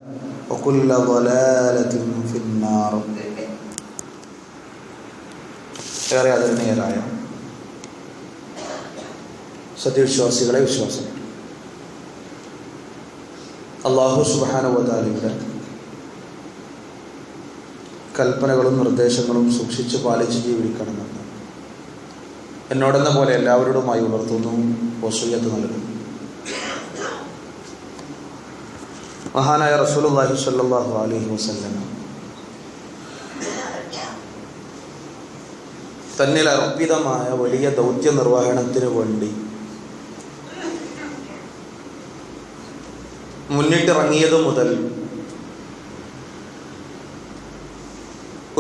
وكل ضلالة في النار. ഏറെ ആദരണീയരായ സത്യവിശ്വാസികളെ, വിശ്വാസം അല്ലാഹു സുബ്ഹാനഹു വ തആലയുടെ കൽപ്പനകളും നിർദ്ദേശങ്ങളും സൂക്ഷിച്ച് പാലിച്ച് ജീവിക്കണമെന്ന് എന്നോടെന്ന പോലെ എല്ലാവരോടുമായി ഉണർത്തുന്നു, വസിയ്യത്ത് നൽകുന്നു. മഹാനായ റസൂലുള്ളാഹി സ്വല്ലല്ലാഹു അലൈഹി വസല്ലം തന്നിൽ അർപ്പിതമായ വലിയ ദൗത്യ നിർവഹണത്തിന് വേണ്ടി മുന്നിട്ടിറങ്ങിയത് മുതൽ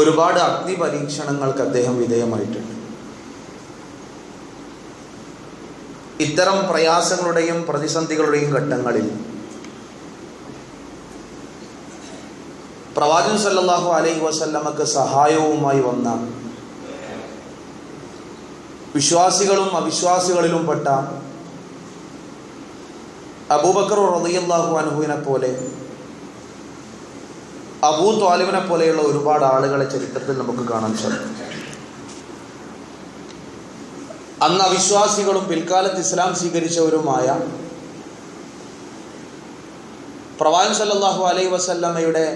ഒരുപാട് അഗ്നി പരീക്ഷണങ്ങൾക്ക് അദ്ദേഹം വിധേയമായിട്ടുണ്ട്. ഇത്തരം പ്രയാസങ്ങളുടെയും പ്രതിസന്ധികളുടെയും ഘട്ടങ്ങളിൽ പ്രവാചകൻ സല്ലല്ലാഹു അലൈഹി വസല്ലമക്ക് സഹായവുമായി വന്ന വിശ്വാസികളും അവിശ്വാസികളിലും പെട്ട അബൂബക്കർ റളിയല്ലാഹു അൻഹുവിനെ പോലെ, അബൂ ത്വാലിബിനെ പോലെയുള്ള ഒരുപാട് ആളുകളെ ചരിത്രത്തിൽ നമുക്ക് കാണാൻ സാധിക്കും. അന്ന് അവിശ്വാസികളും പിൽക്കാലത്ത് ഇസ്ലാം സ്വീകരിച്ചവരുമായ പ്രവാചകൻ സല്ലല്ലാഹു അലൈഹി വസല്ലമയുടെ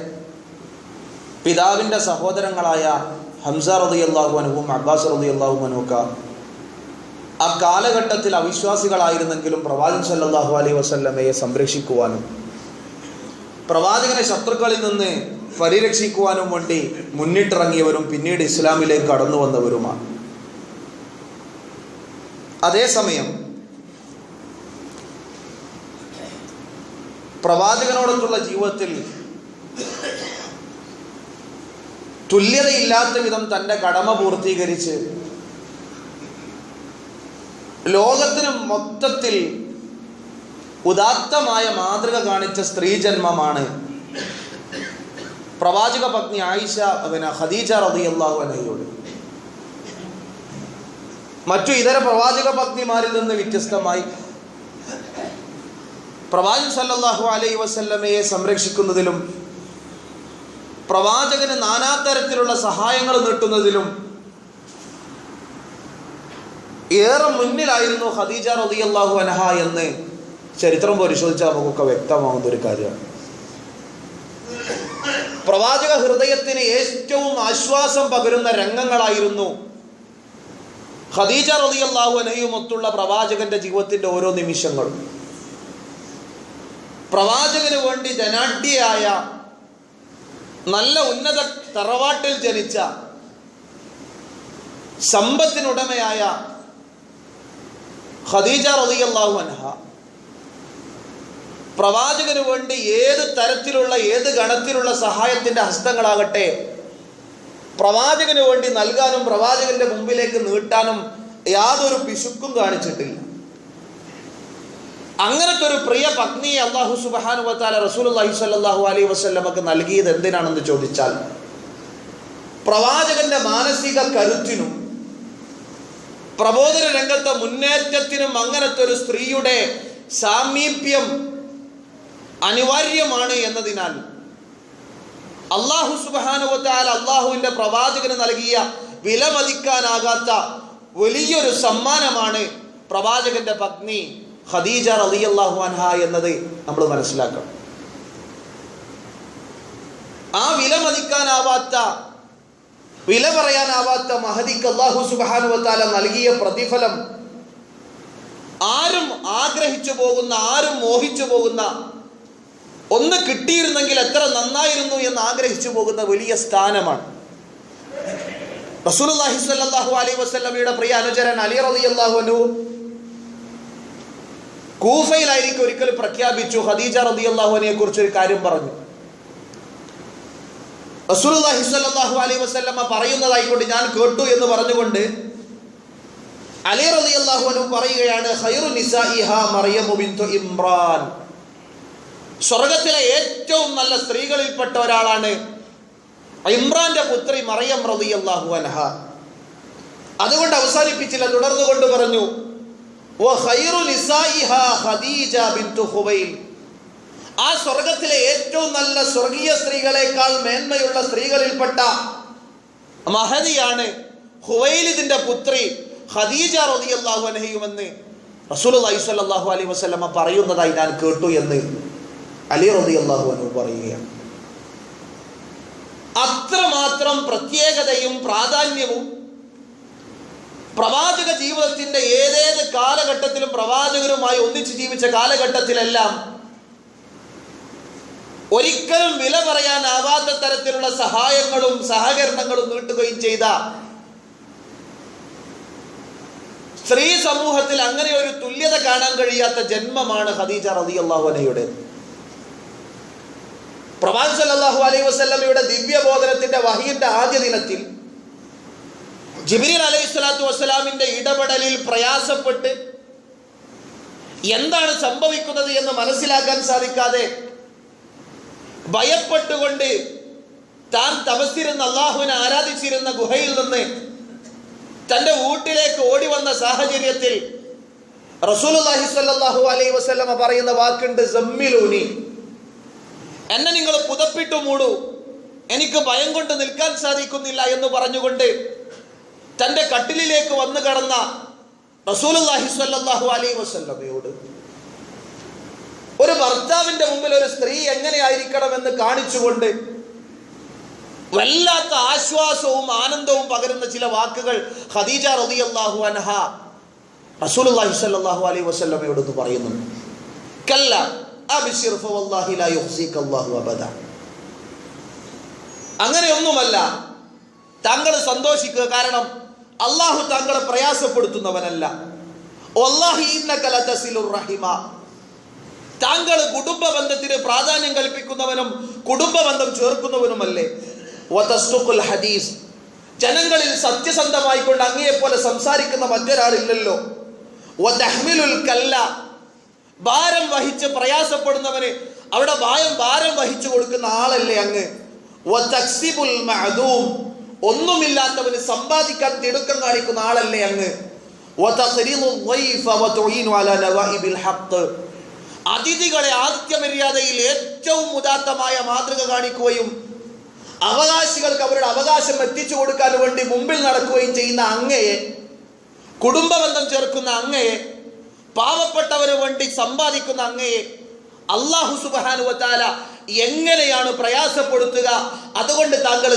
പിതാവിൻ്റെ സഹോദരങ്ങളായ ഹംസ റളിയല്ലാഹു അൻഹും അബ്ബാസ് റളിയല്ലാഹു അൻഹുക ആ കാലഘട്ടത്തിൽ അവിശ്വാസികളായിരുന്നെങ്കിലും പ്രവാചകൻ സല്ലല്ലാഹു അലൈഹി വസല്ലമയെ സംരക്ഷിക്കുവാനും പ്രവാചകനെ ശത്രുക്കളിൽ നിന്ന് പരിരക്ഷിക്കുവാനും വേണ്ടി മുന്നിട്ടിറങ്ങിയവരും പിന്നീട് ഇസ്ലാമിലേക്ക് കടന്നു വന്നവരുമാണ്. അതേസമയം പ്രവാചകനോടൊത്തുള്ള ജീവിതത്തിൽ തുല്യതയില്ലാത്ത വിധം തൻ്റെ കടമ പൂർത്തീകരിച്ച് ലോകത്തിന് മൊത്തത്തിൽ ഉദാത്തമായ മാതൃക കാണിച്ച സ്ത്രീജന്മമാണ് പ്രവാചക പത്നി ഖദീജ റളിയല്ലാഹു അൻഹയോട്. മറ്റു ഇതര പ്രവാചക പത്നിമാരിൽ നിന്ന് വ്യത്യസ്തമായി പ്രവാചകൻ സല്ലല്ലാഹു അലൈഹി വസല്ലമയെ സംരക്ഷിക്കുന്നതിലും പ്രവാചകന് നാനാതരത്തിലുള്ള സഹായങ്ങൾ നീട്ടുന്നതിലും ഏറെ മുന്നിലായിരുന്നു ഖദീജ റളിയല്ലാഹു അൻഹ എന്ന് ചരിത്രം പരിശോധിച്ചാൽ നമുക്കൊക്കെ വ്യക്തമാകുന്ന ഒരു കാര്യമാണ്. പ്രവാചക ഹൃദയത്തിന് ഏറ്റവും ആശ്വാസം പകരുന്ന രംഗങ്ങളായിരുന്നു ഖദീജ റളിയല്ലാഹു അൻഹയുമൊത്തുള്ള പ്രവാചകന്റെ ജീവിതത്തിന്റെ ഓരോ നിമിഷങ്ങളും. പ്രവാചകന് വേണ്ടി ധനാഢ്യയായ നല്ല ഉന്നത തറവാട്ടിൽ ജനിച്ച സമ്പത്തിനുടമയായ ഖദീജ റളിയല്ലാഹു അൻഹ പ്രവാചകന് വേണ്ടി ഏത് തരത്തിലുള്ള ഏത് ഗണത്തിലുള്ള സഹായത്തിന്റെ ഹസ്തങ്ങളാകട്ടെ പ്രവാചകന് വേണ്ടി നൽകാനും പ്രവാചകന്റെ മുമ്പിലേക്ക് നീട്ടാനും യാതൊരു പിശുക്കും കാണിച്ചിട്ടില്ല. അങ്ങനത്തെ ഒരു പ്രിയ പത്നിയെ അല്ലാഹു സുബ്ഹാനഹു വ തആല റസൂലുള്ളാഹി സ്വല്ലല്ലാഹു അലൈഹി വസല്ലമക്ക് നൽകിയത് എന്തിനാണെന്ന് ചോദിച്ചാൽ പ്രവാചകന്റെ മാനസിക കരുത്തിനും പ്രബോധന രംഗത്തെ മുന്നേറ്റത്തിനും അങ്ങനത്തെ ഒരു സ്ത്രീയുടെ സാമീപ്യം അനിവാര്യമാണ് എന്നതിനാൽ അല്ലാഹു സുബ്ഹാനഹു വ തആല അല്ലാഹുവിന്റെ പ്രവാചകന് നൽകിയ വിലമതിക്കാനാകാത്ത വലിയൊരു സമ്മാനമാണ് പ്രവാചകന്റെ പത്നി ഖദീജ റളിയല്ലാഹു അൻഹ എന്നത് നമ്മൾ മനസ്സിലാക്കണം. ആ വിലമതിക്കാനാവാത്ത, വില പറയാനാവാത്ത മഹദിക്ക് അല്ലാഹു സുബ്ഹാനഹു വ തആല നൽകിയ പ്രതിഫലം ആരും ആഗ്രഹിച്ചു പോകുന്ന, ആരും മോഹിച്ചു പോകുന്ന, ഒന്ന് കിട്ടിയിരുന്നെങ്കിൽ എത്ര നന്നായിരുന്നു എന്ന് ആഗ്രഹിച്ചു പോകുന്ന വലിയ സ്ഥാനമാണ്. റസൂലുള്ളാഹി സ്വല്ലല്ലാഹു അലൈഹി വസല്ലമയുടെ പ്രിയ അനുചരൻ അലി റളിയല്ലാഹു അൻഹു കൂഫയിലായിരിക്കും ഒരിക്കൽ പ്രഖ്യാപിച്ചു, ഖദീജ റളിയല്ലാഹു അൻഹയെ കുറിച്ച് ഒരു കാര്യം പറഞ്ഞു. റസൂലുള്ളാഹി സ്വല്ലല്ലാഹു അലൈഹി വസല്ലമ പറയുന്നതായിക്കൊണ്ട് ഞാൻ കേട്ടു എന്ന് പറഞ്ഞുകൊണ്ട് അലി റളിയല്ലാഹു അൻഹു പറയുകയാണ്, ഖൈറു നിസാഇഹാ മറിയമു ബിൻതു ഇമ്രാൻ, സ്വർഗത്തിലെ ഏറ്റവും നല്ല സ്ത്രീകളിൽപ്പെട്ട ഒരാളാണ് ഇമ്രാന്റെ പുത്രി മറിയം റളിയല്ലാഹു അൻഹ. അതുകൊണ്ട് അവസാനിപ്പിച്ചില്ല, തുടർന്നുകൊണ്ട് പറഞ്ഞു, വ ഖൈറു നിസാഇഹാ ഖദീജ ബിൻതു ഖുവൈൽ, ആ സ്വർഗത്തിലെ ഏറ്റവും നല്ല സ്വർഗീയ സ്ത്രീകളെക്കാൾ മേന്മയുള്ള സ്ത്രീകളിൽപ്പെട്ട മഹദിയാണ് ഖുവൈലിദിന്റെ പുത്രി ഖദീജ റളിയല്ലാഹു അൻഹയുമെന്ന് റസൂലുള്ളാഹി സ്വല്ലല്ലാഹു അലൈഹി വസല്ലമ പറയുന്നതായി ഞാൻ കേട്ടു എന്ന് അലി റളിയല്ലാഹു അൻഹു പറയുകയാണ്. അത്രമാത്രം പ്രത്യേകതയും പ്രാധാന്യവും പ്രവാചക ജീവിതത്തിന്റെ ഏതേത് കാലഘട്ടത്തിലും പ്രവാചകരുമായി ഒന്നിച്ച് ജീവിച്ച കാലഘട്ടത്തിലെല്ലാം ഒരിക്കലും വില പറയാനാവാത്ത തരത്തിലുള്ള സഹായങ്ങളും സഹകരണങ്ങളും നീട്ടുകയും ചെയ്ത സ്ത്രീ സമൂഹത്തിൽ അങ്ങനെ ഒരു തുല്യത കാണാൻ കഴിയാത്ത ജന്മമാണ് ഖദീജ റളിയല്ലാഹു അൻഹയുടെ. പ്രവാചകൻ സല്ലല്ലാഹു അലൈഹി വസല്ലമയുടെ ദിവ്യബോധനത്തിന്റെ വഹിയുടെ ആദ്യ ദിനത്തിൽ ജിബ്രീൽ അലൈഹിസ്സലാത്തു വസ്സലാമിന്റെ ഇടപെടലിൽ പ്രയാസപ്പെട്ട് എന്താണ് സംഭവിക്കുന്നത് എന്ന് മനസ്സിലാക്കാൻ സാധിക്കാതെ ഭയപ്പെട്ടുകൊണ്ട് താൻ തപസ്സിരുന്ന അള്ളാഹുവിനെ ആരാധിച്ചിരുന്ന ഗുഹയിൽ നിന്ന് തന്റെ വീട്ടിലേക്ക് ഓടി വന്ന സാഹചര്യത്തിൽ റസൂലുള്ളാഹി സ്വല്ലല്ലാഹു അലൈഹി വസല്ലമ പറയുന്ന വാക്കുണ്ട്, സമ്മിലൂനി, എന്നെ നിങ്ങൾ പുതപ്പിട്ടു മൂടൂ, എനിക്ക് ഭയം കൊണ്ട് നിൽക്കാൻ സാധിക്കുന്നില്ല എന്ന് പറഞ്ഞുകൊണ്ട് തന്റെ കട്ടിലിലേക്ക് വന്നു കടന്ന റസൂലുള്ളാഹി സ്വല്ലല്ലാഹു അലൈഹി വസല്ലമയോട് ഒരു ഭർത്താവിന്റെ മുമ്പിൽ ഒരു സ്ത്രീ എങ്ങനെയായിരിക്കണമെന്ന് കാണിച്ചുകൊണ്ട് വല്ലാത്ത ആശ്വാസവും ആനന്ദവും പകരുന്ന ചില വാക്കുകൾ ഖദീജ റളിയല്ലാഹു അൻഹ റസൂലുള്ളാഹി സ്വല്ലല്ലാഹു അലൈഹി വസല്ലമയോട് പറയുന്നുണ്ട്. കല്ല അബ്ശിർ ഫവല്ലാഹി ലാ യുഖ്സിക അല്ലാഹു അബദ. അങ്ങനെയൊന്നുമല്ല, താങ്കൾ സന്തോഷിക്കുക, കാരണം അള്ളാഹു താങ്കളെ പ്രയാസപ്പെടുത്തുന്നവനല്ല. വല്ലാഹി ഇന്നക ലതസിലുർ റഹിമ, താങ്കൾ കുടുംബ ബന്ധത്തിന് പ്രാധാന്യം കൽപ്പിക്കുന്നവനും കുടുംബ ബന്ധം ചേർക്കുന്നവനുമല്ലേ. വതസ്തുഖുൽ ഹദീസ്, ജനങ്ങളിൽ സത്യസന്ധമായിക്കൊണ്ട് അങ്ങയെപ്പോലെ സംസാരിക്കുന്ന മറ്റൊരാളില്ലല്ലോ. വതഹ്മിലുൽ കല്ല, ഭാരം വഹിച്ച് പ്രയാസപ്പെടുന്നവന് അവിടെ ഭാരം വഹിച്ചു കൊടുക്കുന്ന ആളല്ലേ അങ്ങ്. വതക്സിബുൽ മഅദൂം, ഒന്നുമില്ലാത്തവന് സമ്പാദിക്കാൻ തിടുക്കം കാണിക്കുന്ന ആളല്ലേ അങ്ങ്. വതഖരിദുൽ ളൈഫ വതുഈനു അലാ നവാഇബിൽ ഹഖ്, അതിഥികളെ ആതിഥ്യമര്യാദയിൽ ഏറ്റവും ഉദാത്തമായ മാതൃക കാണിക്കുകയും അവകാശികൾക്ക് അവരുടെ അവകാശം എത്തിച്ചു കൊടുക്കാൻ വേണ്ടി മുമ്പിൽ നടക്കുകയും ചെയ്യുന്ന അങ്ങയെ, കുടുംബബന്ധം ചേർക്കുന്ന അങ്ങയെ, പാവപ്പെട്ടവന് വേണ്ടി സമ്പാദിക്കുന്ന അങ്ങയെ അല്ലാഹു സുബ്ഹാനഹു വ തആല എങ്ങനെയാണ് പ്രയാസപ്പെടുത്തുക? അതുകൊണ്ട് താങ്കൾ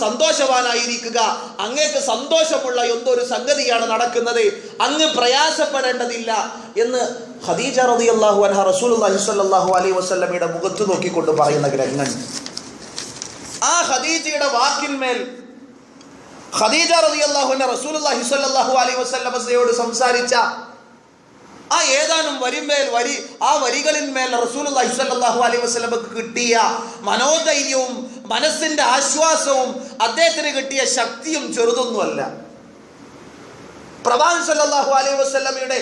സന്തോഷവാനായിരിക്കുക, അങ്ങേക്ക് സന്തോഷമുള്ള എന്തൊരു സംഗതിയാണ് നടക്കുന്നത്, അങ്ങ് പ്രയാസപ്പെടേണ്ടതില്ല എന്ന് ഖദീജ റളിയല്ലാഹു അൻഹ റസൂലുള്ളാഹി സ്വല്ലല്ലാഹു അലൈഹി വസല്ലമയുടെ മുഖത്ത് നോക്കിക്കൊണ്ട് പറയുന്ന രംഗം. ആ ഖദീജയുടെ വാക്കിന്മേൽ ഖദീജ റളിയല്ലാഹു അൻഹ റസൂലുള്ളാഹി സ്വല്ലല്ലാഹു അലൈഹി വസല്ലമയോട് സംസാരിച്ച ആ ഏതാനും ആ വരികളിന്മേൽ റസൂലുള്ളാഹി സ്വല്ലല്ലാഹു അലൈഹി വസല്ലമക്ക് കിട്ടിയ മനോധൈര്യവും മനസ്സിന്റെ ആശ്വാസവും അദ്ദേഹത്തിന് കിട്ടിയ ശക്തിയും ചെറുതൊന്നുമല്ല. പ്രവാചകൻ സല്ലല്ലാഹു അലൈഹി വസല്ലമയുടെ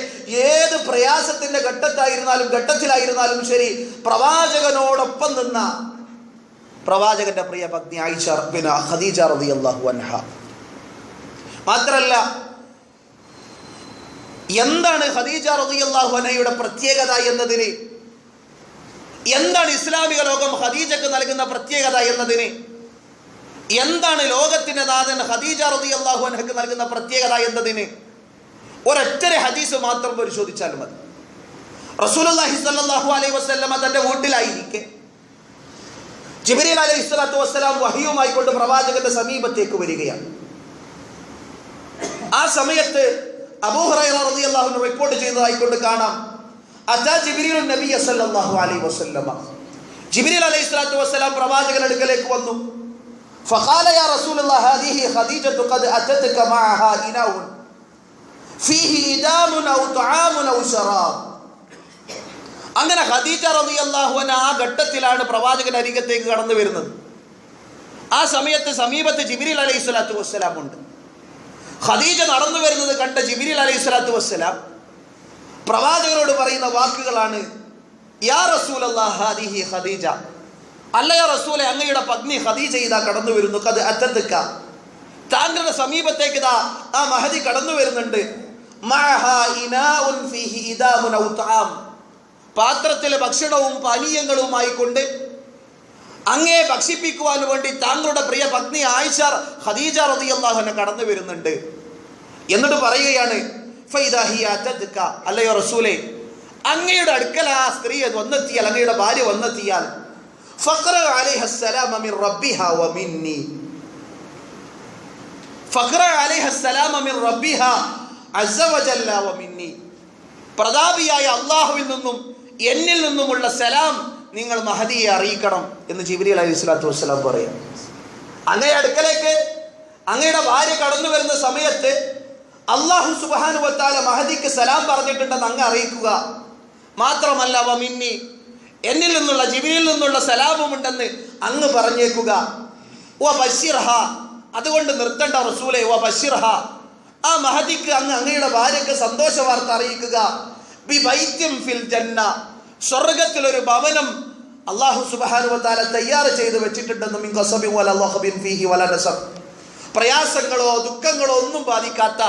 ഏത് പ്രയാസത്തിന്റെ ഘട്ടത്തിലായിരുന്നാലും ശരി, പ്രവാചകനോടൊപ്പം നിന്ന പ്രവാചകന്റെ പ്രിയ പത്നി ആയിഷ ഖദീജ റളിയല്ലാഹു അൻഹ. മാത്രല്ല, എന്താണ് ഖദീജ റളിയല്ലാഹു അൻഹയുടെ പ്രത്യേകത എന്നതിന്, എന്താണ് ഇസ്ലാമിക ലോകം ഖദീജക്ക് നൽകുന്ന പ്രത്യേകത എന്നതിന്, എന്താണ് ലോകത്തിന്റെ നാഥൻ ഖദീജ റളിയല്ലാഹു അൻഹക്ക് നൽകുന്ന പ്രത്യേകത എന്നതിന് ഒരൊറ്റ ഹദീസ് മാത്രം പരിശോധിച്ചാൽ മതി. റസൂലുള്ളാഹി സ്വല്ലല്ലാഹു അലൈഹി വസല്ലമ തന്റെ വീട്ടിലായിരിക്കെ ജിബ്രീൽ അലൈഹിസ്സലാത്തു വസ്സലാം വഹിയുമായി കൊണ്ട് പ്രവാചകന്റെ സമീപത്തേക്ക് വരികയാണ്. ആ സമയത്ത് അബൂ ഹുറൈറ റളിയല്ലാഹു അൻഹു റിപ്പോർട്ട് ചെയ്തതായിക്കൊണ്ട് കാണാം, അതാ ജിബ്രീൽ നബി സല്ലല്ലാഹു അലൈഹി വസല്ലമ, ജിബ്രീൽ അലൈഹിസ്സലാത്തു വസ്സലാം പ്രവാചകന്റെ അടുക്കലേക്ക് വന്നു. ഫഖാല യാ റസൂലല്ലാഹ് ഹാദിഹി ഖദീജതു ഖദ് അതതക മഅഹാ ഇനാഉൻ ഫീഹി ഇദാമുൻ ഔ തുആമുൻ ഔ ശറാബ്. അങ്ങനെ ഖദീജ റളിയല്ലാഹു അൻഹ ആ ഘട്ടത്തിലാണ് പ്രവാചകന്റെ അരികത്തേക്ക് കടന്നു വരുന്നത്. ആ സമയത്ത് സമീപത്ത് ജിബ്രീൽ അലൈഹിസ്സലാത്തു വസ്സലാം ഉണ്ട്. ഖദീജ നടന്നു വരുന്നത് കണ്ട ജിബ്രീൽ അലൈഹിസ്സലാത്തു വസ്സലാം പ്രവാചകനോട് പറയുന്ന വാക്കുകളാണ്, യാ റസൂലല്ലാഹ് ഹാദിഹി ഖദീജ, അല്ലയോ റസൂലെ, അങ്ങയുടെ പത്നി ഖദീജ ഇതാ കടന്നു വരുന്നു. ഖദ് അതതക, താങ്കളുടെ സമീപത്തേക്ക് ഇതാ ആ മഹദി കടന്നു വരുന്നുണ്ട്. മഅഹാ ഇനാഉൻ ഫീഹി ഇദാമുൻ ഔ തുആം, പാത്രത്തിലെ ഭക്ഷണവും പാനീയങ്ങളുമായി കൊണ്ട് അങ്ങയെ ഭക്ഷിപ്പിക്കുവാൻ വേണ്ടി താങ്കളുടെ പ്രിയ പത്നി ആയിഷ ഖദീജ റളിയല്ലാഹു അൻഹ കടന്നു വരുന്നുണ്ട്. എന്നിട്ട് പറയുകയാണ്, ഫൈദാ ഹിയ തദ്ക, അല്ലയോ റസൂലേ, അങ്ങയുടെ അടുക്കൽ ആ സ്ത്രീ വന്നെത്തിയാൽ, അങ്ങയുടെ ഭാര്യ വന്നെത്തിയാൽ, ഫഖറ അലൈഹ സലാമ മിൻ റബ്ബിഹാ വ മിന്നി, ഫഖറ അലൈഹ സലാമ മിൻ റബ്ബിഹാ അസ്സ വജല്ല വ മിന്നി, പ്രതാപിയായ അല്ലാഹുവിൽ നിന്നും എന്നിൽ നിന്നുമുള്ള സലാം നിങ്ങൾ മഹദിയെ അറിയിക്കണം എന്ന് ജിബ്രീൽ അലൈഹിസ്സലാത്തു വസ്സലാം പറയാം. അങ്ങയുടെ അടുക്കലേക്ക് അങ്ങയുടെ ഭാര്യ കടന്നു വരുന്ന സമയത്ത് അല്ലാഹു സുബ്ഹാനഹു വ തആല മഹദിക്ക് സലാം പറഞ്ഞിട്ടുണ്ടെന്ന് അങ്ങ് അറിയിക്കുക. മാത്രമല്ല വ മിന്നി, എന്നിൽ നിന്നുള്ള ജിബ്രീലിൽ നിന്നുള്ള സലാമും ഉണ്ടെന്ന് അങ്ങ് പറഞ്ഞേക്കുക. വ ബശിർഹ, അതുകൊണ്ട് നിർത്തണ്ട റസൂലേ, വ ബശിർഹ, ആ മഹദിക്ക് അങ്ങയുടെ ഭാര്യക്ക് സന്തോഷ വാർത്ത അറിയിക്കുക. ബി ബൈത്തിൻ ഫിൽ ജന്ന, സ്വർഗ്ഗത്തിലൊരു ഭവനം അല്ലാഹു സുബ്ഹാനഹു വ തആല തയ്യാർ ചെയ്തു വെച്ചിട്ടുണ്ടെന്നും, മിൻ ഖസബിൻ വല ലഖബിൻ ഫീഹി വല നസബ്, പ്രയാസങ്ങളോ ദുഃഖങ്ങളോ ഒന്നും ബാധിക്കാത്ത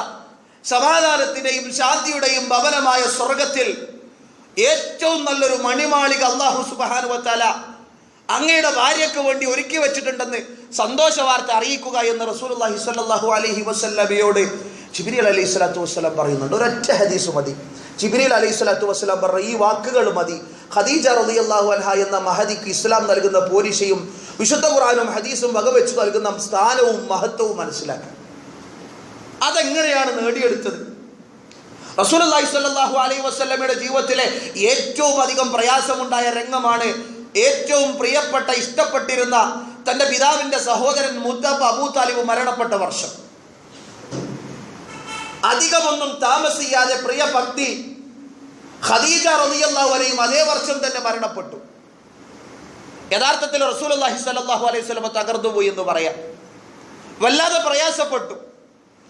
സമാധാനത്തിന്റെയും ശാന്തിയുടെയും ഭവനമായ സ്വർഗ്ഗത്തിൽ ഏറ്റവും നല്ലൊരു മണിമാളിക അല്ലാഹു സുബ്ഹാനഹു വ തആല അങ്ങയുടെ ഭാര്യയ്ക്ക് വേണ്ടി ഒരുക്കി വെച്ചിട്ടുണ്ടെന്ന് സന്തോഷ വാർത്ത അറിയിക്കുക എന്ന് റസൂലുള്ളാഹി സ്വല്ലല്ലാഹു അലൈഹി വസല്ലമയോട് ജിബ്രീൽ അലൈഹിസ്സലാത്തു വസ്സലാം പറയുന്നുണ്ട്. ഒരൊറ്റ ഹദീസ് മതി. ജിബ്രീൽ അലൈഹിസ്സലാത്തു വസ്സലാം പറഞ്ഞ ഈ വാക്കുകൾ മതി ഖദീജ റളിയല്ലാഹു അൻഹ എന്ന മഹദിക്ക് ഇസ്ലാം നൽകുന്ന പോരിശയും വിശുദ്ധ ഖുർആനും ഹദീസും വകവെച്ച് നൽകുന്ന സ്ഥാനവും മഹത്വവും മനസ്സിലാക്കാൻ. അതെങ്ങനെയാണ് നേടിയെടുത്തത്? റസൂലുള്ളാഹി സ്വല്ലല്ലാഹു അലൈഹി വസല്ലമയുടെ ജീവിതത്തിലെ ഏറ്റവും അധികം പ്രയാസമുണ്ടായ രംഗമാണ് ഏറ്റവും പ്രിയപ്പെട്ട ഇഷ്ടപ്പെട്ടിരുന്ന തന്റെ പിതാവിന്റെ സഹോദരൻ മുത്തബ അബൂ താലിബ് മരണപ്പെട്ട വർഷം. അധികമൊന്നും താമസിയാതെ പ്രിയ പത്നി ഖദീജ റളിയല്ലാഹു അൻഹയും അതേ വർഷം തന്നെ മരണപ്പെട്ടു. യഥാർത്ഥത്തിൽ റസൂലുള്ളാഹി സ്വല്ലല്ലാഹു അലൈഹി വസല്ലം തകർന്നുപോയി എന്ന് പറയാം. വല്ലാതെ പ്രയാസപ്പെട്ടു.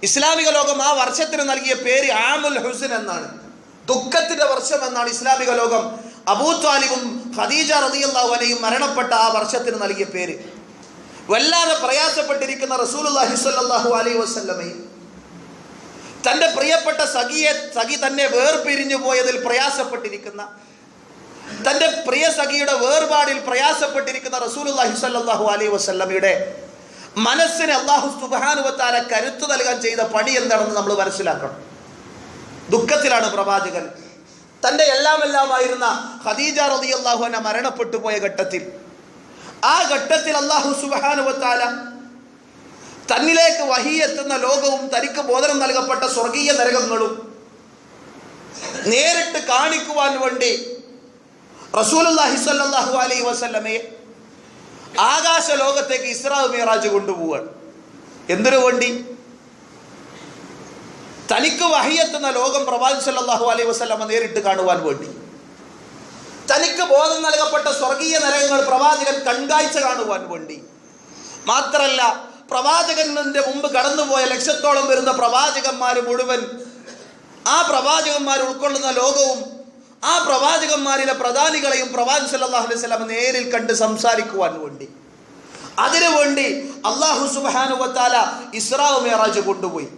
ഇസ്ലാമിക ലോകം ആ വർഷത്തിന് നൽകിയ പേര് ആമുൽ ഹുസ്ൻ എന്നാണ്, ദുഃഖത്തിന്റെ വർഷം എന്നാണ് ഇസ്ലാമിക ലോകം അബൂ ത്വാലിബും ഖദീജ റളിയല്ലാഹു അൻഹയും മരണപ്പെട്ട ആ വർഷത്തിന് നൽകിയ പേര്. വല്ലാതെ പ്രയാസപ്പെട്ടിരിക്കുന്ന റസൂലുള്ളാഹി സ്വല്ലല്ലാഹു അലൈഹി വസല്ലമയെ തന്റെ പ്രിയപ്പെട്ട സഖി തന്നെ വേർപിരിഞ്ഞു പോയതിൽ പ്രയാസപ്പെട്ടിരിക്കുന്ന, തന്റെ പ്രിയ സഖിയുടെ വേർപാടിൽ പ്രയാസപ്പെട്ടിരിക്കുന്ന റസൂലുള്ളാഹി സ്വല്ലല്ലാഹു അലൈഹി വസല്ലമയുടെ മനസ്സിന് അല്ലാഹു സുബ്ഹാനഹു വ തആല കരുത്ത് നൽകാൻ ചെയ്ത പണി എന്താണെന്ന് നമ്മൾ മനസ്സിലാക്കണം. ദുഃഖത്തിലാണ് പ്രവാചകൻ. തന്റെ എല്ലാമായിരുന്ന ഖദീജ റളിയല്ലാഹു അൻഹ മരണപ്പെട്ടു പോയ ഘട്ടത്തിൽ, ആ ഘട്ടത്തിൽ അല്ലാഹു സുബ്ഹാനഹു വ തആല തന്നിലേക്ക് വഹി എത്തുന്ന ലോകവും തനിക്ക് ബോധനം നൽകപ്പെട്ട സ്വർഗീയ നരകങ്ങളും നേരിട്ട് കാണിക്കുവാൻ വേണ്ടി റസൂലുള്ളാഹി സ്വല്ലല്ലാഹു അലൈഹി വസല്ലമയെ ആകാശ ലോകത്തേക്ക് ഇസ്രാ മിഅ്റാജ് കൊണ്ടുപോവുകയാണ്. എന്തിനു വേണ്ടി? തനിക്ക് വഹിയെത്തുന്ന ലോകം പ്രവാചകൻ സല്ലല്ലാഹു അലൈഹി വസല്ലമ നേരിട്ട് കാണുവാൻ വേണ്ടി, തനിക്ക് ബോധം നൽകപ്പെട്ട സ്വർഗീയ നരകങ്ങൾ പ്രവാചകൻ കൺകാഴ്ച കാണുവാൻ വേണ്ടി. മാത്രല്ല, പ്രവാചകന്റെ മുമ്പ് കടന്നുപോയ ലക്ഷത്തോളം വരുന്ന പ്രവാചകന്മാർ മുഴുവൻ, ആ പ്രവാചകന്മാർ ഉൾക്കൊള്ളുന്ന ലോകവും ആ പ്രവാചകന്മാരിലെ പ്രധാനികളെയും പ്രവാചകൻ സല്ലല്ലാഹു അലൈഹി വസല്ലം നേരിൽ കണ്ട് സംസാരിക്കുവാൻ വേണ്ടി, അതിനുവേണ്ടി അല്ലാഹു സുബ്ഹാനഹു വ തആല ഇസ്രാ മിഅ്റാജ് കൊണ്ടുപോയി.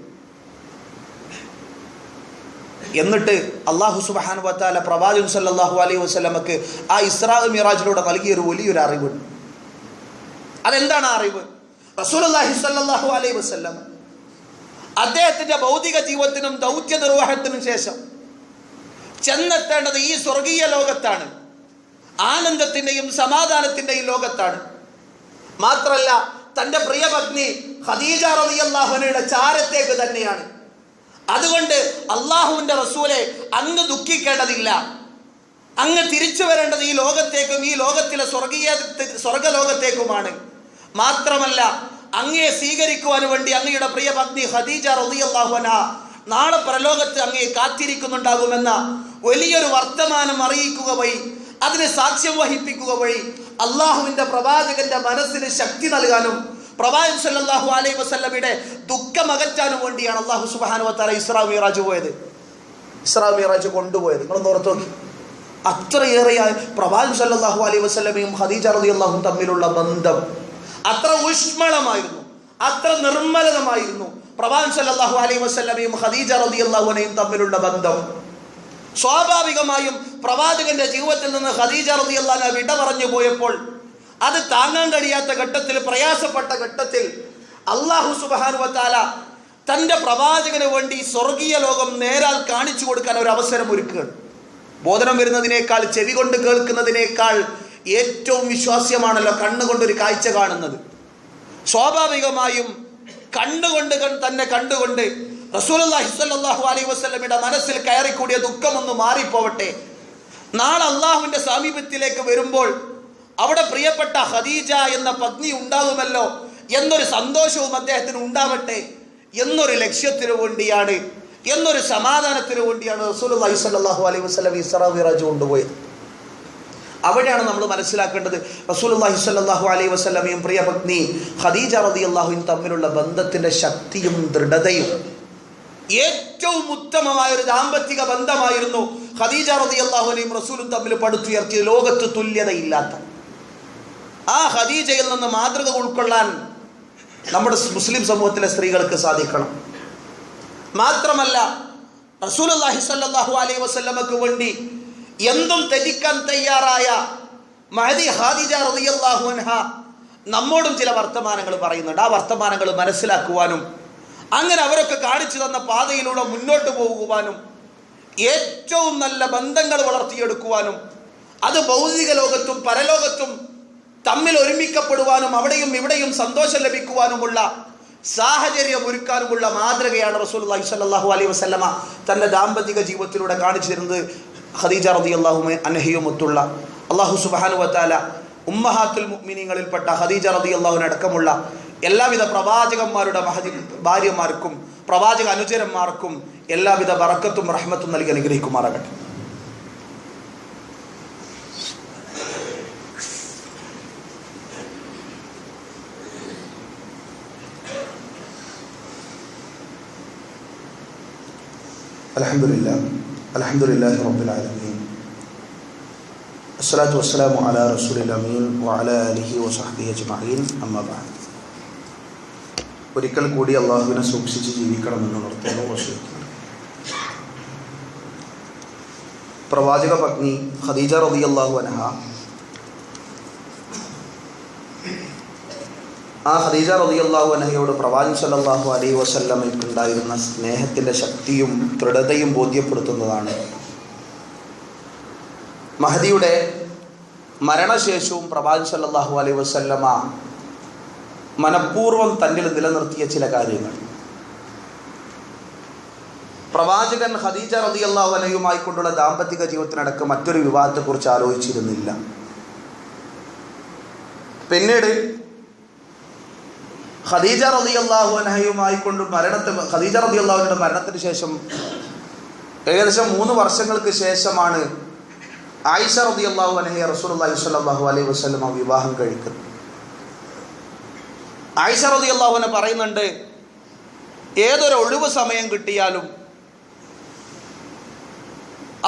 എന്നിട്ട് അല്ലാഹു സുബ്ഹാനഹു വ തആല പ്രവാചകൻ സല്ലല്ലാഹു അലൈഹി വസല്ലമക്ക് ആ ഇസ്രാ മിഅ്റാജിലൂടെ നൽകിയൊരു വലിയൊരു അറിവുണ്ട്. അതെന്താണ് ആ അറിവ്? റസൂലുള്ളാഹി സ്വല്ലല്ലാഹു അലൈഹി വസല്ലം അദ്ദേഹത്തിന്റെ ഭൗതിക ജീവിതത്തിനും ദൗത്യ നിർവഹണത്തിനും ശേഷം ചെന്നെത്തേണ്ടത് ഈ സ്വർഗീയ ലോകത്താണ്, ആനന്ദത്തിന്റെയും സമാധാനത്തിന്റെയും ലോകത്താണ്. മാത്രല്ല, തന്റെ പ്രിയ പത്നി ഖദീജ റളിയല്ലാഹു അൻഹയുടെ ചാരത്തേക്ക് തന്നെയാണ്. അതുകൊണ്ട് അല്ലാഹുവിന്റെ റസൂലെ, അങ്ങ് ദുഃഖിക്കേണ്ടതില്ല, അങ്ങ് തിരിച്ചു വരേണ്ടത് ഈ ലോകത്തേക്കും ഈ ലോകത്തിലെ സ്വർഗലോകത്തേക്കുമാണ്. മാത്രമല്ല, അങ്ങയെ സ്വീകരിക്കുവാൻ വേണ്ടി അങ്ങയുടെ പ്രിയ പത്നി ഖദീജ റളിയല്ലാഹു അൻഹ നാളെ പരലോകത്ത് അങ്ങയെ കാത്തിരിക്കുന്നുണ്ടാകുമെന്ന വലിയൊരു വർത്തമാനം അറിയിക്കുക വഴി, അതിന് സാക്ഷ്യം വഹിപ്പിക്കുക വഴി അള്ളാഹുവിന്റെ പ്രവാചകന്റെ മനസ്സിന് ശക്തി നൽകാനും പ്രവാചകൻ സല്ലല്ലാഹു അലൈഹി വസല്ലമയുടെ ദുഃഖം അകറ്റാനും വേണ്ടിയാണ് അല്ലാഹു സുബ്ഹാനഹു വ തആല ഇസ്രാ മിഅ്റാജ് പോയത്, ഇസ്രാ മിഅ്റാജ് കൊണ്ടുപോയത്. നിങ്ങളൊന്ന് ഓർത്ത് നോക്കി, അത്രയേറെ പ്രവാചകൻ സല്ലല്ലാഹു അലൈഹി വസല്ലമയും ഖദീജ റളിയല്ലാഹു തമ്മിലുള്ള ബന്ധം അത്ര ഊഷ്മളമായിരുന്നു, അത്ര നിർമ്മലമായിരുന്നു. പ്രവാചകൻ സല്ലല്ലാഹു അലൈഹി വസല്ലമയും ഖദീജ റളിയല്ലാഹു അൻഹയും തമ്മിലുള്ള ബന്ധം സ്വാഭാവികമായും പ്രവാചകന്റെ ജീവിതത്തിൽ നിന്ന് ഖദീജ റളിയല്ലാഹു അൻഹ വിട പറഞ്ഞു പോയപ്പോൾ അത് താങ്ങാൻ കഴിയാത്ത ഘട്ടത്തിൽ, പ്രയാസപ്പെട്ട ഘട്ടത്തിൽ അല്ലാഹു സുബ്ഹാനഹു വ തആല തൻ്റെ പ്രവാചകന് വേണ്ടി സ്വർഗീയ ലോകം നേരാൽ കാണിച്ചു കൊടുക്കാൻ ഒരു അവസരം ഒരുക്കുകയാണ്. ബോധനം വരുന്നതിനേക്കാൾ, ചെവി കൊണ്ട് കേൾക്കുന്നതിനേക്കാൾ ഏറ്റവും വിശ്വാസ്യമാണല്ലോ കണ്ണുകൊണ്ടൊരു കാഴ്ച കാണുന്നത്. സ്വാഭാവികമായും കണ്ണുകൊണ്ട് തന്നെ കണ്ടുകൊണ്ട് റസൂലുള്ളാഹി സ്വല്ലല്ലാഹു അലൈഹി വസല്ലമയുടെ മനസ്സിൽ കയറിക്കൂടിയ ദുഃഖമൊന്ന് മാറിപ്പോവട്ടെ, നാളെ അള്ളാഹുവിൻ്റെ സാമീപ്യത്തിലേക്ക് വരുമ്പോൾ അവിടെ പ്രിയപ്പെട്ട ഖദീജ എന്ന പത്നി ഉണ്ടാകുമല്ലോ എന്നൊരു സന്തോഷവും അദ്ദേഹത്തിന് ഉണ്ടാവട്ടെ എന്നൊരു ലക്ഷ്യത്തിന് വേണ്ടിയാണ്, എന്നൊരു സമാധാനത്തിന് വേണ്ടിയാണ് റസൂലുള്ളാഹി സ്വല്ലല്ലാഹു അലൈഹി വസല്ലം ഇസ്രാ മിഅ്റാജ് കൊണ്ടുപോയത്. അവിടെയാണ് നമ്മൾ മനസ്സിലാക്കേണ്ടത് റസൂലുള്ളാഹി സ്വല്ലല്ലാഹു അലൈഹി വസല്ലമയും പ്രിയ പത്നി ഖദീജ റളിയല്ലാഹു അൻഹ തമ്മിലുള്ള ബന്ധത്തിന്റെ ശക്തിയും ദൃഢതയും. ഏറ്റവും ഉത്തമമായ ഒരു ദാമ്പത്തിക ബന്ധമായിരുന്നു ഖദീജ റളിയല്ലാഹു അൻഹയും റസൂലും തമ്മിൽ പടുത്തുയർത്തിയ, ലോകത്ത് തുല്യതയില്ലാത്ത. ആ ഖദീജയിൽ നിന്ന് മാതൃക ഉൾക്കൊള്ളാൻ നമ്മുടെ മുസ്ലിം സമൂഹത്തിലെ സ്ത്രീകൾക്ക് സാധിക്കണം. മാത്രമല്ല റസൂലുള്ളാഹി സ്വല്ലല്ലാഹു അലൈഹി വസല്ലമക്ക് വേണ്ടി എന്തും ത്യജിക്കാൻ തയ്യാറായ മഹദി ഖദീജ റളിയല്ലാഹു അൻഹ നമ്മോടും ചില വർത്തമാനങ്ങൾ പറയുന്നുണ്ട്. ആ വർത്തമാനങ്ങൾ മനസ്സിലാക്കുവാനും അങ്ങനെ അവരൊക്കെ കാണിച്ചു തന്ന പാതയിലൂടെ മുന്നോട്ട് പോകുവാനും ഏറ്റവും നല്ല ബന്ധങ്ങൾ വളർത്തിയെടുക്കുവാനും അത് ഭൗതിക ലോകത്തും പരലോകത്തും തമ്മിൽ ഒരുമിക്കപ്പെടുവാനും അവിടെയും ഇവിടെയും സന്തോഷം ലഭിക്കുവാനുമുള്ള സാഹചര്യം ഒരുക്കാനുമുള്ള മാതൃകയാണ് റസൂലുള്ളാഹി സ്വല്ലല്ലാഹു അലൈഹി വസല്ലമ തൻ്റെ ദാമ്പത്തിക ജീവിതത്തിലൂടെ കാണിച്ചു തരുന്നത്. ഖദീജ റളിയല്ലാഹു അൻഹയുമൊത്തുള്ള അല്ലാഹു സുബ്ഹാനഹു വ തആല ഉമ്മഹാത്തുൽ മുഅ്മിനീങ്ങളിൽപ്പെട്ട ഖദീജ റളിയല്ലാഹു അൻഹ അടക്കമുള്ള എല്ലാവിധ പ്രവാചകന്മാരുടെ ഭാര്യമാർക്കും പ്രവാചക അനുചരന്മാർക്കും എല്ലാവിധ ബറക്കത്തും റഹ്മത്തും നൽകി അനുഗ്രഹിക്കുമാറാകട്ടെ. അൽഹംദുലില്ലാഹി റബ്ബിൽ ആലമീൻ അസ്സലാത്തു വസ്സലാമു അലാ റസൂലിൽ അമീൻ വഅലാ ആലിഹി വസഹ്ബിഹി അജ്മഈൻ. അമ്മാ ബഅദ്. ഒരിക്കൽ കൂടി അള്ളാഹുവിനെ സൂക്ഷിച്ച് ജീവിക്കണമെന്ന് ഉണർത്തുന്നു, വസിയത്തുന്നു. പ്രവാചക പത്നി ഖദീജ റളിയല്ലാഹു അൻഹ, ആ ഖദീജ റളിയല്ലാഹു അൻഹയോട് പ്രവാചകൻ സല്ലല്ലാഹു അലൈഹി വസല്ലമയ്ക്ക് ഉണ്ടായിരുന്ന സ്നേഹത്തിൻ്റെ ശക്തിയും ദൃഢതയും ബോധ്യപ്പെടുത്തുന്നതാണ് മഹദിയുടെ മരണശേഷവും പ്രവാചകൻ സല്ലല്ലാഹു അലൈഹി വസല്ലമ മനഃപൂർവ്വം തന്നിൽ നിലനിർത്തിയ ചില കാര്യങ്ങൾ. പ്രവാചകൻ ഖദീജ റളിയല്ലാഹു അൻഹയുമായി കൊണ്ടുള്ള ദാമ്പത്തിക ജീവിതത്തിനടക്കം മറ്റൊരു വിവാഹത്തെക്കുറിച്ച് ആലോചിച്ചിരുന്നില്ല. പിന്നീട് ഖദീജ റളിയല്ലാഹു അൻഹയുമായി കൊണ്ട് ഖദീജ റളിയല്ലാഹു അൻഹയുടെ മരണത്തിന് ശേഷം ഏകദേശം 3 വർഷങ്ങൾക്ക് ശേഷമാണ് ആയിഷ റളിയല്ലാഹു അൻഹയെ റസൂലുള്ളാഹി സ്വല്ലല്ലാഹു അലൈഹി വസല്ലം വിവാഹം കഴിക്കുന്നത്. ആയിഷ റളിയല്ലാഹു അൻഹ പറയുന്നുണ്ട്, ഏതൊരു ഒഴിവ് സമയം കിട്ടിയാലും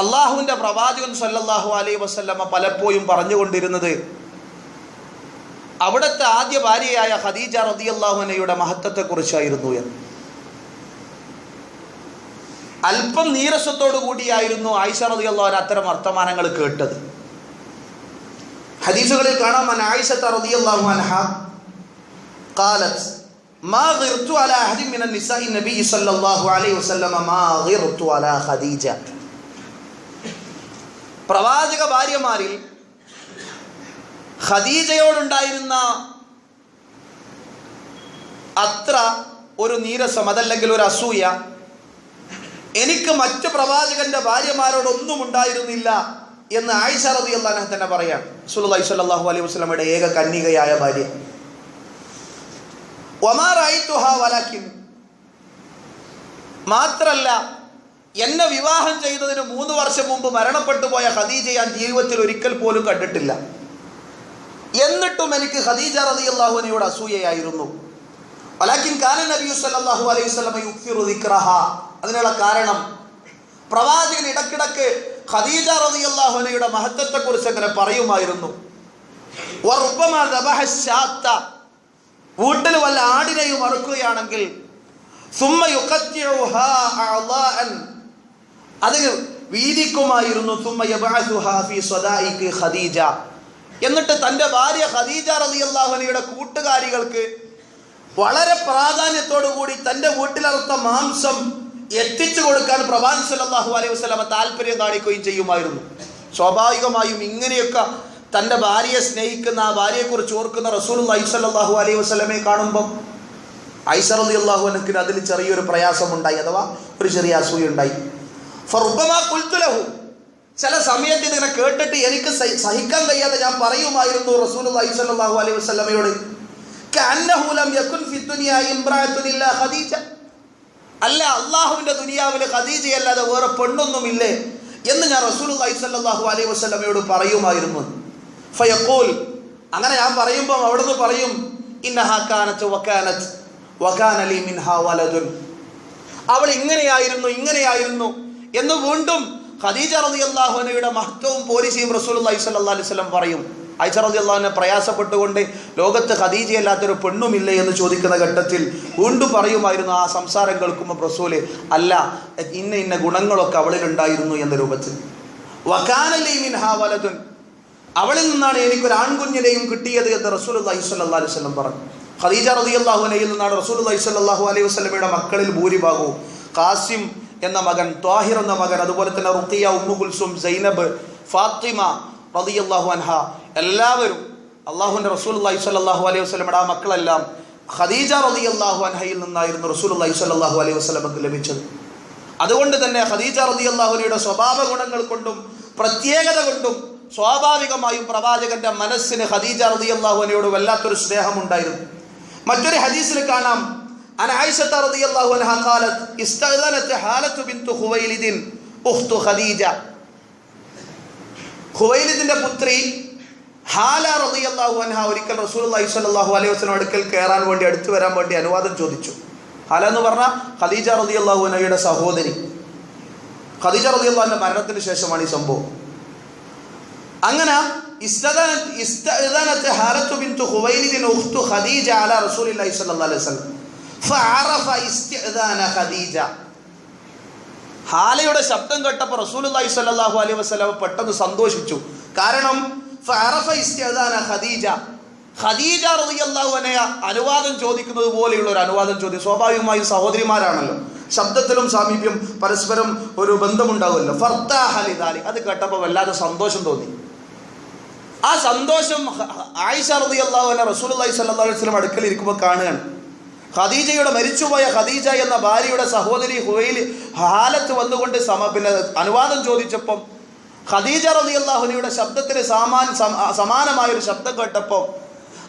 അള്ളാഹുവിൻ്റെ പ്രവാചകൻ സല്ലല്ലാഹു അലൈഹി വസല്ലമ പലപ്പോഴും പറഞ്ഞുകൊണ്ടിരുന്നത് അവിടുത്തെ ആദ്യ ഭാര്യയായ ഖദീജ റളിയല്ലാഹു അൻഹയുടെ മഹത്വത്തെക്കുറിച്ചായിരുന്നു എന്ന്. അല്പം നീരസത്തോടു കൂടിയായിരുന്നു ആയിഷ റളിയല്ലാഹു അൻഹ അത്തരം വർത്തമാനങ്ങൾ കേട്ടത്. ഹദീസുകളിൽ കാണാം, അൻ ആയിഷ റളിയല്ലാഹു അൻഹ ഖാലത് മാ ഗിർതു അലാ അഹദി മിന നിസാഇ നബി സല്ലല്ലാഹു അലൈഹി വസല്ലം മാ ഗിർതു അലാ ഖദീജ. പ്രവാചക ഭാര്യമാരിൽ ഖദീജയോടുണ്ടായിരുന്ന അത്ര ഒരു നീരസം, അതല്ലെങ്കിൽ ഒരു അസൂയ എനിക്ക് മറ്റ് പ്രവാചകന്റെ ഭാര്യമാരോടൊന്നും ഉണ്ടായിരുന്നില്ല എന്ന് ആയിഷ റളിയല്ലാഹു അൻഹ തന്നെ പറയാം. റസൂലുള്ളാഹി സ്വല്ലല്ലാഹു അലൈഹി വസല്ലമയുടെ ഏക കന്യകയായ ഭാര്യ. വമാ റഅയ്തുഹാ വലാകിൻ, മാത്രല്ല എന്നെ വിവാഹം ചെയ്തതിന് 3 വർഷം മുമ്പ് മരണപ്പെട്ടു പോയ ഖദീജ ഞാൻ ജീവിതത്തിൽ ഒരിക്കൽ പോലും കണ്ടിട്ടില്ല. എന്നിട്ടും എനിക്ക് ഖദീജ റളിയല്ലാഹു അൻഹയോട് അസൂയയായിരുന്നു. വലാകിൻ കാന നബി സല്ലല്ലാഹു അലൈഹി വസല്ലം യുക്സിറു ദിക്റഹാ. അതിനുള്ള കാരണം പ്രവാചകൻ ഇടക്കിടക്ക് ഖദീജ റളിയല്ലാഹു അൻഹയുടെ മഹത്വത്തെക്കുറിച്ച് അങ്ങനെ പറയുമായിരുന്നു. വറുബ്ബമാ ദബഹ ശാത്ത, വീട്ടിൽ വല്ല ആടിനെയും അറുക്കുകയാണെങ്കിൽ സുമ്മ യുഖത്തിഉഹാ അഅളാഅൻ, അത് വീതിക്കുമായിരുന്നു. തുമ്മ യബ്അസുഹാ ഫീ സ്വദാഇഖി ഖദീജ. എന്നിട്ട് തൻ്റെ ഭാര്യ ഖദീജ റളിയല്ലാഹു അൻഹയുടെ കൂട്ടുകാരികൾക്ക് വളരെ പ്രാധാന്യത്തോടുകൂടി തൻ്റെ വീട്ടിലറുത്ത മാംസം എത്തിച്ചു കൊടുക്കാൻ പ്രവാചകൻ സല്ലല്ലാഹു അലൈഹി വസല്ലം താല്പര്യം കാണിക്കുകയും ചെയ്യുമായിരുന്നു. സ്വാഭാവികമായും ഇങ്ങനെയൊക്കെ തൻ്റെ ഭാര്യയെ സ്നേഹിക്കുന്ന, ആ ഭാര്യയെക്കുറിച്ച് ഓർക്കുന്ന റസൂലുള്ളാഹി സ്വല്ലല്ലാഹു അലൈഹി വസല്ലമയെ കാണുമ്പം ആയിഷ റളിയല്ലാഹു അൻഹയ്ക്ക് അതിൽ ചെറിയൊരു പ്രയാസമുണ്ടായി, അഥവാ ഒരു ചെറിയ അസൂയുണ്ടായി. ഫറുബ്ബമാ ഖുൽതു ലഹു, ചില സമയത്ത് ഇതിനെ കേട്ടിട്ട് എനിക്ക് സഹിക്കാൻ കഴിയാതെ ഞാൻ പറയുമായിരുന്നു റസൂലുള്ളാഹി സ്വല്ലല്ലാഹു അലൈഹി വസല്ലമയോട്, കഅന്നഹു ലം യകുൻ ഫി ദുനിയാ ഇംറഅത്തുൻ ഇല്ലാ ഖദീജ, അല്ല അല്ലാഹുവിൻ്റെ ദുനിയാവിൽ ഖദീജയല്ലാതെ വേറെ പെണ്ണൊന്നുമില്ലേ എന്ന് ഞാൻ റസൂലുള്ളാഹി സ്വല്ലല്ലാഹു അലൈഹി വസല്ലമയോട് പറയുമായിരുന്നു. ഫയഖൂൽ, അങ്ങനെ ഞാൻ പറയുമ്പോൾ അവിടുന്ന് പറയും, ഇന്നഹാ കാനത്ത് വകാനത്ത് വകാന ലീ മിൻഹാ വലദുൻ, അവൾ ഇങ്ങനെയായിരുന്നു എന്ന് വീണ്ടും ഖദീജ റളിയല്ലാഹു അൻഹയുടെ മഹത്വവും പോലീസിയും റസൂലുള്ളാഹി സ്വല്ലല്ലാഹു അലൈഹി വസല്ലം പറയും. ആയിഷ റളിയല്ലാഹു അൻഹ പ്രയാസപ്പെട്ടുകൊണ്ട് ലോകത്ത് ഖദീജയല്ലാത്തൊരു പെണ്ണുമില്ലേ എന്ന് ചോദിക്കുന്ന ഘട്ടത്തിൽ വീണ്ടും പറയുമായിരുന്നു, ആ സംസാരം കേൾക്കുമ്പോൾ റസൂല്, അല്ല ഇന്ന ഗുണങ്ങളൊക്കെ അവളിലുണ്ടായിരുന്നു എന്ന രൂപത്തിൽ. വകാന ലീ മിൻഹാ വലദുൻ, അവളിൽ നിന്നാണ് എനിക്കൊരു ആൺകുഞ്ഞിനെയും കിട്ടിയത് എന്ന് റസൂലുള്ളാഹി സ്വല്ലല്ലാഹു അലൈഹി വസല്ലം പറഞ്ഞു. ഖദീജ റളിയല്ലാഹു അൻഹയിൽ നിന്നാണ് റസൂലുള്ളാഹി സ്വല്ലല്ലാഹു അലൈഹി വസല്ലമയുടെ മക്കളിൽ ഭൂരിഭാഗവും. ഖാസിം എന്ന മകൻ, ത്വാഹിർ എന്ന മകൻ, അതുപോലെ തന്നെ റുഖിയ, ഉമ്മു കുൽസും, സൈനബ്, ഫാത്തിമ റളിയല്ലാഹു അൻഹ, എല്ലാവരും അല്ലാഹുവിൻ്റെ റസൂലുള്ളാഹി സ്വല്ലല്ലാഹു അലൈഹി വസല്ലമയുടെ ആ മക്കളെല്ലാം ഖദീജ റളിയല്ലാഹു അൻഹയിൽ നിന്നായിരുന്നു റസൂലുള്ളാഹി സ്വല്ലല്ലാഹു അലൈഹി വസല്ലമക്ക് ലഭിച്ചത്. അതുകൊണ്ട് തന്നെ ഖദീജ റളിയല്ലാഹു അൻഹയുടെ സ്വഭാവ ഗുണങ്ങൾ കൊണ്ടും പ്രത്യേകത കൊണ്ടും സ്വാഭാവികമായും പ്രവാചകന്റെ മനസ്സിന് ഖദീജ റളിയല്ലാഹു അൻഹയോട് വല്ലാത്തൊരു സ്നേഹമുണ്ടായിരുന്നു. മറ്റൊരു ഹദീസിൽ കാണാം, അൻ ആയിഷ റളിയല്ലാഹു അൻഹ ഖാലത്ത് ഇസ്തഅദനത് ഹാലത്ത് ബിൻതു ഖുവൈലിദ് ഉഖ്തു ഖദീജ, ഖുവൈലിദിന്റെ പുത്രി ഹാല റളിയല്ലാഹു അൻഹ ഒരിക്കൽ റസൂലുള്ളാഹി സ്വല്ലല്ലാഹു അലൈഹി വസല്ലം അടുക്കൽ കയറാൻ വേണ്ടി, അടുത്തു വരാൻ വേണ്ടി അനുവാദം ചോദിച്ചു. ഹാല എന്ന് പറഞ്ഞാൽ ഖദീജ റളിയല്ലാഹു അൻഹയുടെ സഹോദരി. ഖദീജ റളിയല്ലാഹു അൻഹ മരണത്തിന് ശേഷമാണ് ഈ സംഭവം. അങ്ങനെ ഇസ്തഅദനത് ഹാലത്ത് ബിൻതു ഖുവൈലിദ് ഉഖ്തു ഖദീജ അലാ റസൂലില്ലാഹി സ്വല്ലല്ലാഹു അലൈഹി വസല്ലം ഫഅറഫ ഇസ്തിഅദാന ഖദീജ. ഹാലയുടെ ശബ്ദം കേട്ടപ്പോൾ റസൂലുള്ളാഹി സ്വല്ലല്ലാഹു അലൈഹി വസല്ലം പെട്ടെന്ന് സന്തോഷിച്ചു. കാരണം ഫഅറഫ ഇസ്തിഅദാന ഖദീജ, ഖദീജ റളിയല്ലാഹു അൻഹ അനുവാദം ചോദിക്കുന്നത് പോലെയുള്ള ഒരു അനുവാദം ചോദിച്ചു. സ്വാഭാവികമായും സഹോദരിമാരാണല്ലോ, ശബ്ദത്തിലും സാമീപ്യം, പരസ്പരം ഒരു ബന്ധമുണ്ടാവുമല്ലോ. ഫർതാഹ ലിദാലിക്, അത് കേട്ടപ്പോൾ വല്ലാതെ സന്തോഷം തോന്നി. ആ സന്തോഷം ആയിഷ റളിയല്ലാഹു അൻഹ റസൂലുള്ളാഹി സ്വല്ലല്ലാഹു അലൈഹി വസല്ലം അടുക്കൽ ഇരിക്കുമ്പോൾ കാണുകയാണ്. ഖദീജയുടെ മരിച്ചുപോയ ഖദീജ എന്ന ഭാര്യയുടെ സഹോദരി ഹാലത്ത് വന്നുകൊണ്ട് പിന്നെ അനുവാദം ചോദിച്ചപ്പം ഖദീജ റളിയല്ലാഹു അൻഹയുടെ ശബ്ദത്തിന് സമാനമായൊരു ശബ്ദം കേട്ടപ്പോൾ,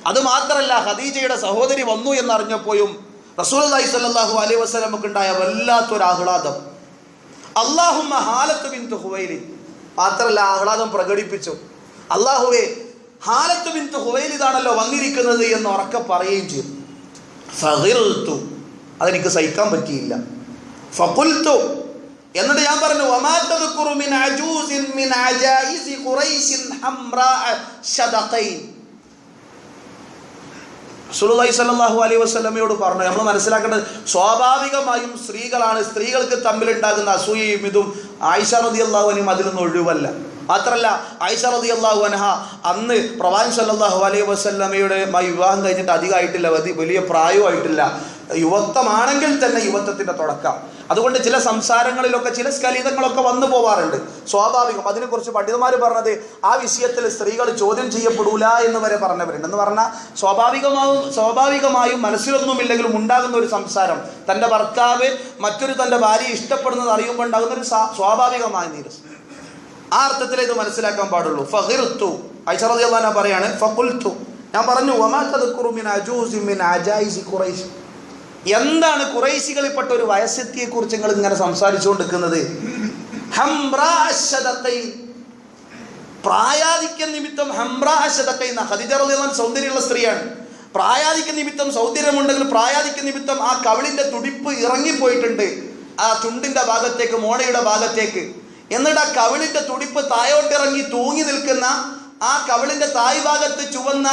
അത് മാത്രമല്ല ഖദീജയുടെ സഹോദരി വന്നു എന്നറിഞ്ഞപ്പോഴും റസൂലുള്ളാഹി സ്വല്ലല്ലാഹു അലൈഹി വസല്ലമക്ക് ഉണ്ടായ വല്ലാത്തൊരു ആഹ്ലാദം. അല്ലാഹുമ്മ ഹാലത്ത് ബിൻതു ഖുവൈലിദ്, മാത്രമല്ല ആഹ്ലാദം പ്രകടിപ്പിച്ചു, അല്ലാഹുവേ ഹാലത്ത് ബിൻതു ഖുവൈലിദാണല്ലോ വന്നിരിക്കുന്നത് എന്ന് ഉറക്കെ പറയുകയും ചെയ്തു. ഫഗിർതു, അതെനിക്ക് സഹിക്കാൻ പറ്റിയില്ല. ഫഖുൽതു, എന്നിട്ട് ഞാൻ പറഞ്ഞു, വമാ തദ്കുറു മിൻ അജൂസിൻ മിൻ അജായിസി ഖുറൈശിൻ ഹംറാ ശദഖൈൻ. റസൂലുള്ളാഹി സ്വല്ലല്ലാഹു അലൈഹി വസല്ലമയോട് പറഞ്ഞു, നമ്മൾ മനസ്സിലാക്കേണ്ടത് സ്വാഭാവികമായും സ്ത്രീകൾക്ക് തമ്മിലുണ്ടാകുന്ന അസൂയയും ഇതും ആയിഷ റളിയല്ലാഹു അൻഹ അതിലൊന്നും ഒഴിവല്ല. മാത്രമല്ല ആയിഷ റളിയല്ലാഹു അൻഹ അന്ന് പ്രവാചകൻ സല്ലല്ലാഹു അലൈഹി വസല്ലമയുടെ വിവാഹം കഴിഞ്ഞിട്ട് അധികമായിട്ടില്ല, വലിയ പ്രായമായിട്ടില്ല, യുവത്വമാണെങ്കിൽ തന്നെ യുവത്വത്തിൻ്റെ തുടക്കം. അതുകൊണ്ട് ചില സംസാരങ്ങളിലൊക്കെ ചില സ്ഖലിതങ്ങളൊക്കെ വന്നു പോവാറുണ്ട്, സ്വാഭാവികം. അതിനെക്കുറിച്ച് പണ്ഡിതന്മാർ പറഞ്ഞത് ആ വിഷയത്തിൽ സ്ത്രീകൾ ചോദ്യം ചെയ്യപ്പെടൂല എന്ന് വരെ പറഞ്ഞവരുണ്ട്. എന്ന് പറഞ്ഞാൽ സ്വാഭാവികമായും മനസ്സിലൊന്നുമില്ലെങ്കിലും ഉണ്ടാകുന്ന ഒരു സംസാരം, തൻ്റെ ഭർത്താവ് മറ്റൊരു തൻ്റെ ഭാര്യയെ ഇഷ്ടപ്പെടുന്നത് അറിയുമ്പോൾ ഉണ്ടാകുന്ന ഒരു സ്വാഭാവികമായ നീരസം, ആ അർത്ഥത്തിലേ ഇത് മനസ്സിലാക്കാൻ പാടുള്ളൂ. ഫഗിർതു, ആയിഷ റളിയല്ലാഹു അൻഹ പറയാണ്, ഫഖുൽതു, ഞാൻ പറഞ്ഞു, വമാ തദ്കുറു മിൻ അജൂസിൻ മിൻ അജായിസി ഖുറൈശ്, എന്താണ് ഖുറൈശികളിൽപ്പെട്ട ഒരു വയസ്സെത്തിയെ കുറിച്ച് നിങ്ങൾ ഇങ്ങനെ സംസാരിച്ചുകൊണ്ടിരിക്കുന്നത്? ഹംറാ ശദഖൈൻ, പ്രായാധിക്യ നിമിത്തം ഹംറാ ശദഖൈൻ. ഖദീജ റളിയല്ലാഹു അൻഹ സൗന്ദര്യമുള്ള സ്ത്രീയാണ്. പ്രായാധിക്യ നിമിത്തം സൗന്ദര്യമുണ്ടെങ്കിൽ പ്രായാധിക്യ നിമിത്തം ആ കവിളിന്റെ തുടിപ്പ് ഇറങ്ങിപ്പോയിട്ടുണ്ട് ആ ചുണ്ടിന്റെ ഭാഗത്തേക്ക്, മോണയുടെ ഭാഗത്തേക്ക്. എന്നിട്ട് ആ കവിളിന്റെ തുടിപ്പ് തായോട്ടിറങ്ങി തൂങ്ങി നിൽക്കുന്ന ആ കവിളിന്റെ തായ് ഭാഗത്ത് ചുവന്ന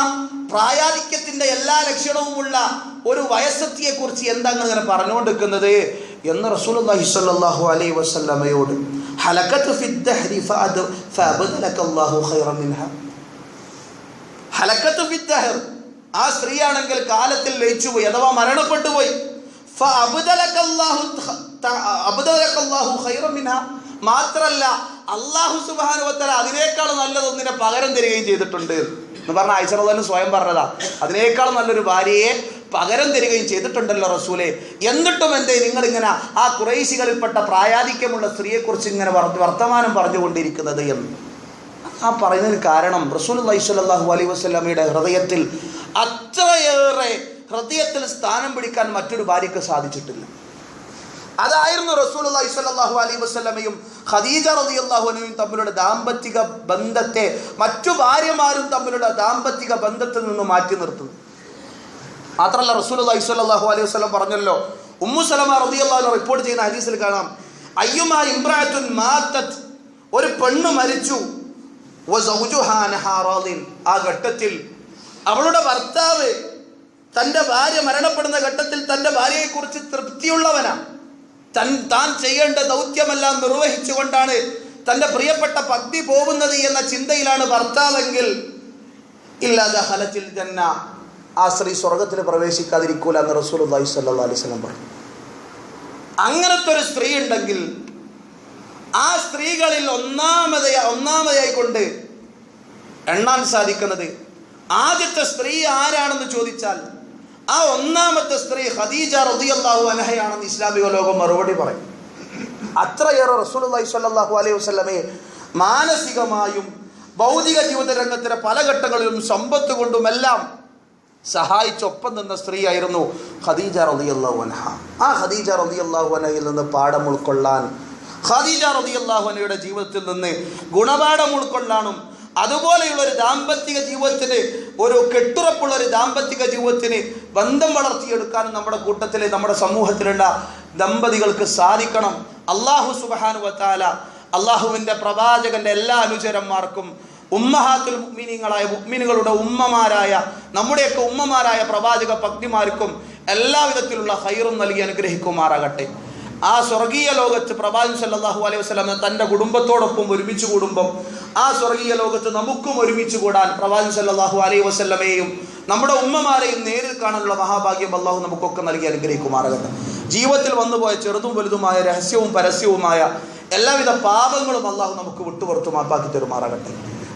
പ്രായാധിക്യത്തിന്റെ എല്ലാ ലക്ഷണവുമുള്ള ഒരു വയസ്സത്തിയെ കുറിച്ച് എന്താണ് ഇങ്ങനെ പറഞ്ഞുകൊണ്ടിരിക്കുന്നത് എന്ന് റസൂലുള്ളാഹി സ്വല്ലല്ലാഹു അലൈഹി വസല്ലമയോട് ഹലകത്ത് ഫി ദഹ്രി ഫഅബ്ദലക അല്ലാഹു ഖൈറൻ മിൻഹ. ഹലകത്ത് ഫി ദഹർ, ആ സ്ത്രീയാണെങ്കിൽ കാലത്തിൽ ലയിച്ചുപോയി അഥവാ മരണപ്പെട്ടു പോയി. ഫഅബ്ദലക അല്ലാഹു ഖൈറൻ മിൻഹ, മാത്രല്ല അല്ലാഹു സുബ്ഹാനഹു വ തആല അതിനേക്കാൾ നല്ലതൊന്നിനെ പകരം തരികയും ചെയ്തിട്ടുണ്ട് എന്ന് പറഞ്ഞ ആയിഷ റളിയല്ലാഹു അൻഹ സ്വയം പറഞ്ഞതാ. അതിനേക്കാൾ നല്ലൊരു ഭാര്യയെ പകരം തരികയും ചെയ്തിട്ടുണ്ടല്ലോ റസൂലേ. എന്നിട്ടും എന്തേ നിങ്ങളിങ്ങനെ ആ ഖുറൈശികളിൽപ്പെട്ട പ്രായാധിക്യമുള്ള സ്ത്രീയെക്കുറിച്ച് ഇങ്ങനെ വർത്തമാനം പറഞ്ഞുകൊണ്ടിരിക്കുന്നത് എന്ന്. ആ പറയുന്നതിന് കാരണം റസൂലുള്ളാഹി സ്വല്ലല്ലാഹു അലൈഹി വസല്ലമയുടെ ഹൃദയത്തിൽ അത്രയേറെ ഹൃദയത്തിൽ സ്ഥാനം പിടിക്കാൻ മറ്റൊരു ഭാര്യയ്ക്ക് സാധിച്ചിട്ടില്ല. അതായിരുന്നു റസൂലുള്ളാഹി സ്വല്ലല്ലാഹു അലൈഹി വസല്ലമയും ഖദീജ റളിയല്ലാഹു അൻഹയും തമ്മിലുള്ള ദാമ്പത്തിക ബന്ധത്തെ മറ്റു ഭാര്യമാരും തമ്മിലുള്ള ദാമ്പത്തിക ബന്ധത്തിൽ നിന്ന് മാറ്റി നിർത്തുന്നു. മാത്രമല്ല റസൂലുള്ളാഹി സ്വല്ലല്ലാഹു അലൈഹി വസല്ലം പറഞ്ഞല്ലോ, ഉമ്മു സലമ റളിയല്ലാഹു അൻഹ റിപ്പോർട്ട് ചെയ്യുന്ന ഹദീസിൽ കാണാം, അയ്യുമാ ഇംറഅത്തുൻ മാതത്, ഒരു പെണ്ണ് മരിച്ചു, വസൗജുഹാ അൻഹാ റാദിൻ, ആ ഘട്ടത്തിൽ അവളുടെ ഭർത്താവ് തൻ്റെ ഭാര്യ മരണപ്പെടുന്ന ഘട്ടത്തിൽ തൻ്റെ ഭാര്യയെക്കുറിച്ച് തൃപ്തിയുള്ളവനാണ്, താൻ ചെയ്യേണ്ട ദൗത്യമെല്ലാം നിർവഹിച്ചുകൊണ്ടാണ് തൻ്റെ പ്രിയപ്പെട്ട പത്നി പോകുന്നത് എന്ന ചിന്തയിലാണ് ഭർത്താവെങ്കിൽ ഇല്ലാ ദഖലത്തിൽ ജന്ന, ആ സ്ത്രീ സ്വർഗത്തിൽ പ്രവേശിക്കാതിരിക്കൂല എന്ന് റസൂലുള്ളാഹി സ്വല്ലല്ലാഹു അലൈഹി വസല്ലം പറഞ്ഞു. അങ്ങനത്തെ ഒരു സ്ത്രീ ഉണ്ടെങ്കിൽ ആ സ്ത്രീകളിൽ ഒന്നാമതായി കൊണ്ട് എണ്ണാൻ സാധിക്കുന്നത് ആദ്യത്തെ സ്ത്രീ ആരാണെന്ന് ചോദിച്ചാൽ ആ ഒന്നാമത്തെ സ്ത്രീ ഖദീജ റളിയല്ലാഹു അൻഹയാണെന്ന് ഇസ്ലാമിക ലോകം മറുപടി പറയും. അത്രയേറെ റസൂലുള്ളാഹി സ്വല്ലല്ലാഹു അലൈഹി വസല്ലമയെ മാനസികമായും ഭൗതിക ജീവിത രംഗത്തിലെ പല ഘട്ടങ്ങളിലും സമ്പത്ത് കൊണ്ടുമെല്ലാം സഹായിച്ചൊപ്പം നിന്ന സ്ത്രീയായിരുന്നു ഖദീജ റളിയല്ലാഹു അൻഹ. ആ ഖദീജ റളിയല്ലാഹു അൻഹയിൽ നിന്ന് പാഠം ഉൾക്കൊള്ളാൻ, ഖദീജ റളിയല്ലാഹു അൻഹയുടെ ജീവിതത്തിൽ നിന്ന് ഗുണപാഠം ഉൾക്കൊള്ളാനും അതുപോലെയുള്ള ഒരു ദാമ്പത്തിക ജീവിതത്തിന്, ഒരു കെട്ടുറപ്പുള്ള ഒരു ദാമ്പത്തിക ജീവിതത്തിന് ബന്ധം വളർത്തിയെടുക്കാനും നമ്മുടെ കൂട്ടത്തിലെ നമ്മുടെ സമൂഹത്തിലുള്ള ദമ്പതികൾക്ക് സാധിക്കണം. അല്ലാഹു സുബ്ഹാനഹു വ തആല അല്ലാഹുവിൻ്റെ പ്രവാചകന്റെ എല്ലാ അനുചരന്മാർക്കും ഉമ്മഹാത്തുൽ മുഅ്മിനീങ്ങളായ മുഅ്മിനുകളുടെ ഉമ്മമാരായ നമ്മുടെയൊക്കെ ഉമ്മമാരായ പ്രവാചക പത്നിമാർക്കും എല്ലാവിധത്തിലുള്ള ഖൈറും നൽകി അനുഗ്രഹിക്കുമാറാകട്ടെ. ആ സ്വർഗീയ ലോകത്ത് പ്രവാചകൻ സല്ലല്ലാഹു അലൈഹി വസല്ലം തൻ്റെ കുടുംബത്തോടൊപ്പം ഒരുമിച്ച് കൂടുമ്പം ആ സ്വർഗീയ ലോകത്ത് നമുക്കും ഒരുമിച്ച് കൂടാൻ പ്രവാചകൻ സല്ലല്ലാഹു അലൈഹി വസല്ലമയെയും നമ്മുടെ ഉമ്മമാരെയും നേരിൽ കാണാനുള്ള മഹാഭാഗ്യം അല്ലാഹു നമുക്കൊക്കെ നൽകി അനുഗ്രഹിക്കുമാറാകട്ടെ. ജീവിതത്തിൽ വന്നുപോയ ചെറുതും വലുതുമായ രഹസ്യവും പരസ്യവുമായ എല്ലാവിധ പാപങ്ങളും അല്ലാഹു നമുക്ക് വിട്ടുപുറത്തു മാപ്പാക്കി തരുമാറാകട്ടെ.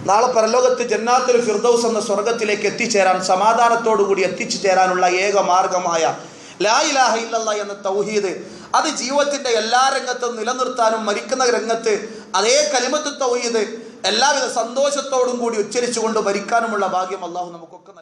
നാളെ പരലോകത്ത് ജന്നാത്തുൽ ഫിർദൗസ് എന്ന സ്വർഗത്തിലേക്ക് എത്തിച്ചേരാൻ, സമാധാനത്തോടുകൂടി എത്തിച്ചു ചേരാനുള്ള ഏക മാർഗമായ ലാ ഇലാഹ ഇല്ലല്ലാഹ് എന്ന തൗഹീദ്, അത് ജീവിതത്തിന്റെ എല്ലാ രംഗത്തും നിലനിർത്താനും മരിക്കുന്ന രംഗത്ത് അതേ കലിമത്ത് തൗഹീദ് എല്ലാവിധ സന്തോഷത്തോടും കൂടി ഉച്ചരിച്ചുകൊണ്ട് മരിക്കാനുമുള്ള ഭാഗ്യം അല്ലാഹു നമുക്കൊക്കെ നൽകി.